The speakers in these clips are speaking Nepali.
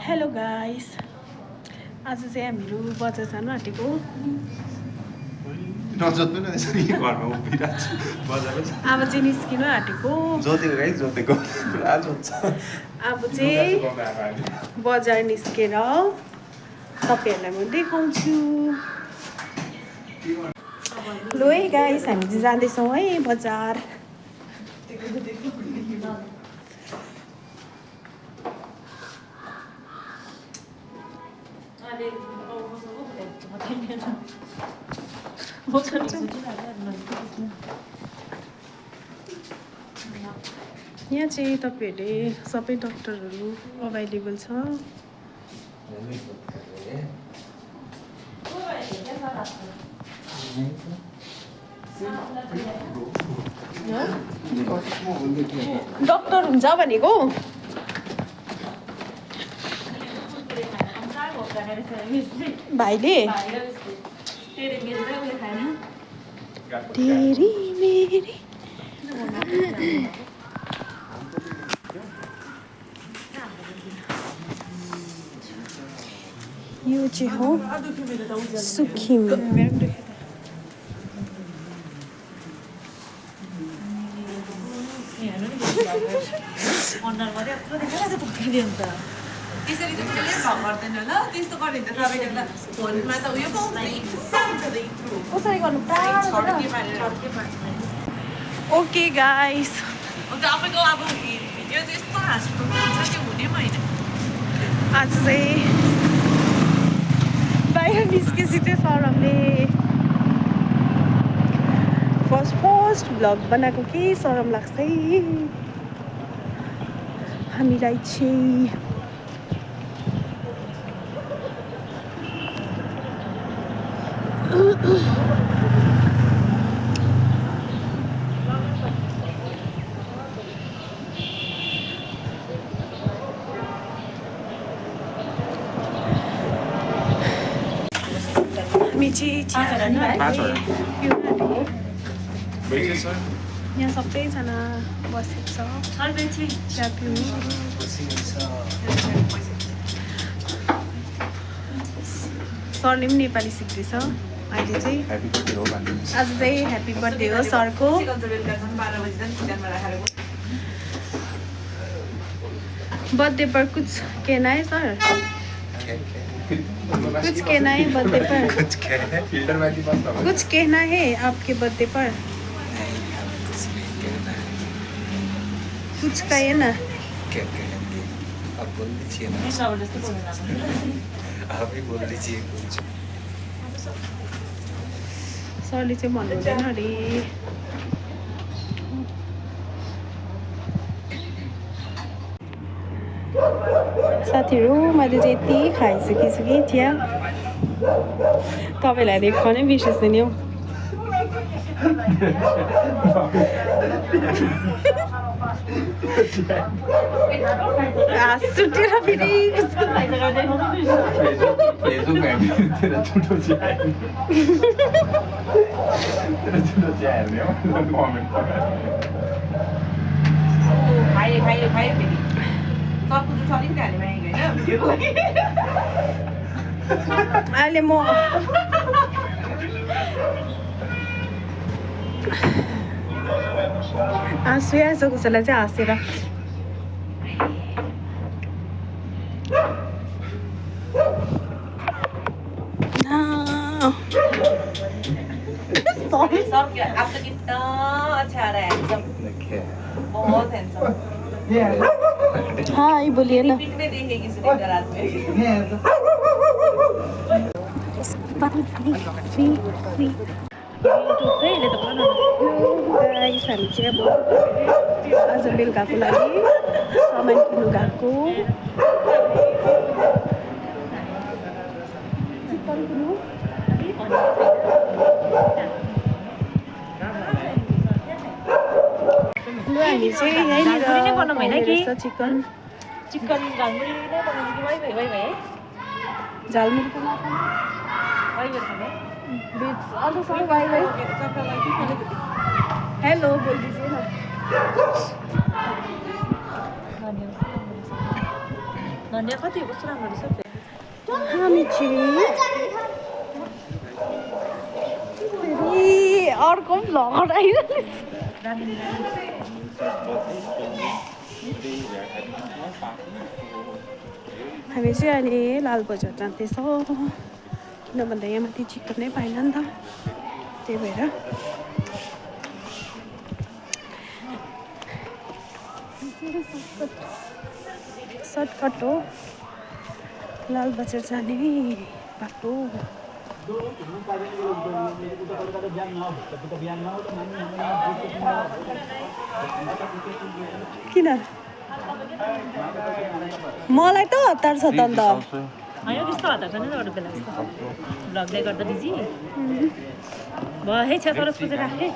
हेलो गाइस, आज चाहिँ हामीहरू बजार जानु आँटेको। अब चाहिँ निस्किनु आँटेको। अब चाहिँ बजार निस्केर तपाईँहरूलाई म देखाउँछु। लो है गाइस, हामी चाहिँ जाँदैछौँ है बजार। यहाँ चाहिँ तपाईँहरूले सबै डक्टरहरू अभाइलेबल छ। डक्टर हुन्छ भनेको भाइले तेरी मेरी यो चाहिँ हो सुखिम। त्यसरी चाहिँ कसैले भ्लग गर्दैन ल, त्यस्तो गर्यो भने त तपाईँले त फोनमा त उयो पाउँछ नि, कसरी गर्नु ओके गाइस, तपाईँको अब भिडियो चाहिँ यस्तो हाँस्नु हुन्छ त्यो हुने पनि होइन। आज चाहिँ बाहिर निस्केपछि चाहिँ सरमले फर्स्ट भ्लग बनाएको के सरम लाग्छ है हामीलाई चाहिँ। यहाँ सबैजना बसेको छ। सरले पनि नेपाली सिक्दैछ अहिले चाहिँ। आज चाहिँ ह्याप्पी बर्थडे हो सरको। बर्थडे पर कुछ कहना है सर? कुछ कहना है बर्थडे पर? कुछ कहना है आपके बर्थडे पर? कुछ कहिए ना। क्या कहेंगे? आप बोल दीजिए ना। आप ही बोल दीजिए कुछ। सरले चाहिँ भन्नुहुँदैन अरे। साथीहरू, मैले चाहिँ यति खाइसकेछु कि चिया तपाईँलाई देखाउनै बिर्सेछु नि हौ। सुटेर फेरि अहिले म हाँसु आएछ कसैलाई चाहिँ हाँसेर। आपका कितना अच्छा आ रहा है, बहुत हैंडसम। हाँ, ये बोलिए ना। पिक में देखेगी सुनीता रात में। गाइस, हामी चाहिँ अब आज बेलुकाको लागि सामान किन्नु गएको। हामी चाहिँ यहीँनिर बनाउँदैछ चिकन। झालमुरी नै बनाउँछु कि भाइ झालमुरी अन्त सबै भाइ भाइ हेलो बोल दीजिए ना। नन्या कति कस्तो राम्रो रहेछ हामी चाहिँ अर्को भ्लगर आइरहेको हामी चाहिँ अहिले लालबजार जाँदैछौँ किन भन्दा यहाँ माथि चिकन नै पाएन नि त त्यही भएर सर्टकट हो लालबजार जाने बाटो किन मलाई त हतार छ त अन्त होइन त्यस्तो हतार छैन त अरू बेला जस्तो भ्लगले गर्दा बिजी भयो छ सरस पुजेर राखेँ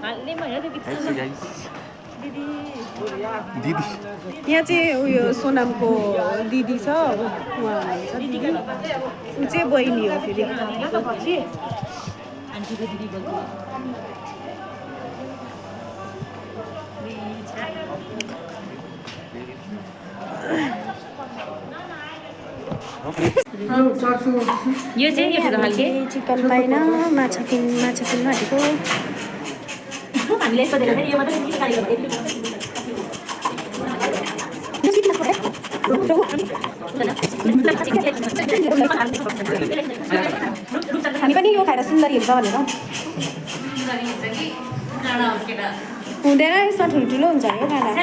हाल्ने होइन त्यो बिचमा दिदी यहाँ चाहिँ उयो सोनामको दिदी छ उहाँ हुनुहुन्छ दिदी ऊ चाहिँ बहिनी हो फेरि आन्टीको दिदी बोल्छु यो चाहिँ यो ठुलो खालके चिकन पाएन माछा किन्नु आँटेको हामीले यसो देखेर यो मात्रै हामी पनि यो खाएर सुन्दरी हुन्छ भनेर हुँदैन यसमा ठुल्ठुलो हुन्छ यो काँडा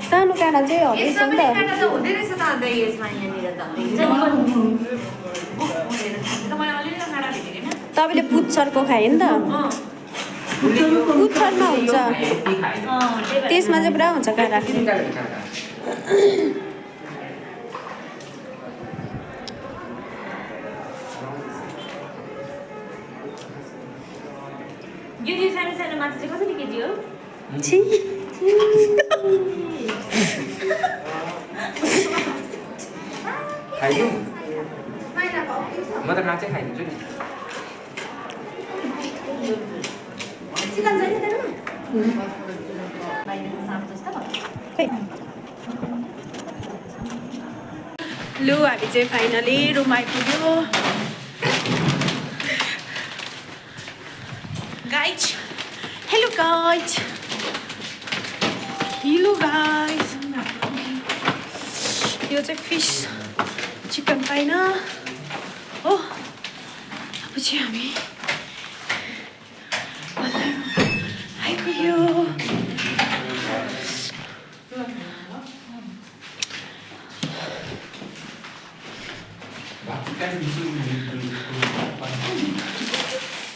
सानो काँडा चाहिँ हटेछ नि त तपाईँले पुच्छरको खायो नि त पुच्छरमा हुन्छ त्यसमा चाहिँ पुरा हुन्छ काँडा यो सानो सानो माछा चाहिँ कसरी केजी हो खाइदिउँ म त माछा खाइदिन्छु नि लु हामी चाहिँ फाइनली रुम आइपुग्यो गाइज हेलो गाइज यो चाहिँ फिस चिकन पाइन हो अब चाहिँ हामी आइपुग्यो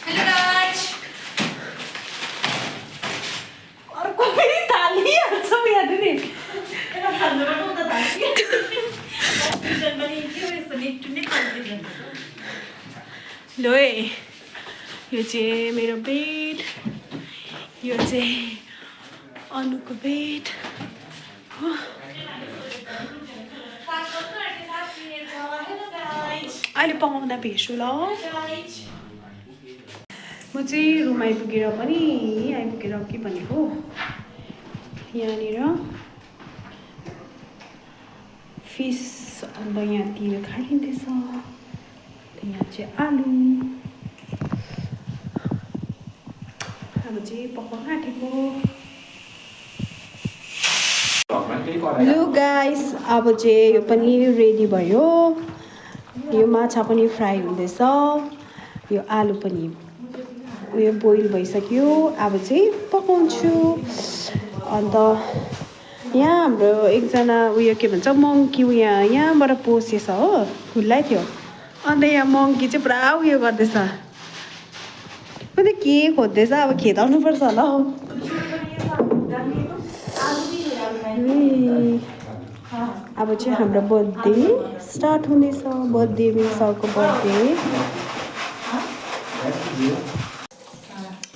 हेलो राज अर्को पनि थालिहाल्छौँ यहाँ नि लो है यो चाहिँ मेरो बेड यो चाहिँ अनुको बेड हो अहिले पकाउँदा भेट्छु ल म चाहिँ रुम आइपुगेर के भनेको यहाँनिर फिस अन्त यहाँ तिल खाइँदैछ यहाँ चाहिँ आलु अब चाहिँ पकाउन आँटेको लु गाइस अब चाहिँ यो पनि रेडी भयो यो माछा पनि फ्राई हुँदैछ यो आलु पनि उयो बोइल भइसक्यो अब चाहिँ पकाउँछु अन्त यहाँ हाम्रो एकजना उयो के भन्छ मङ्की यहाँबाट पसेछ हो खुल्लै थियो अन्त यहाँ मङ्की चाहिँ पुरा उयो गर्दैछ अन्त के खोज्दैछ अब खेदाउनुपर्छ होला हौ अब चाहिँ हाम्रो बर्थडे स्टार्ट हुँदैछ बर्थडे मेरो सरको बर्थडे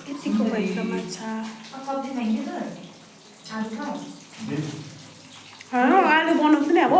यतिको भएछ माछा आलु बनाउँछु नि अब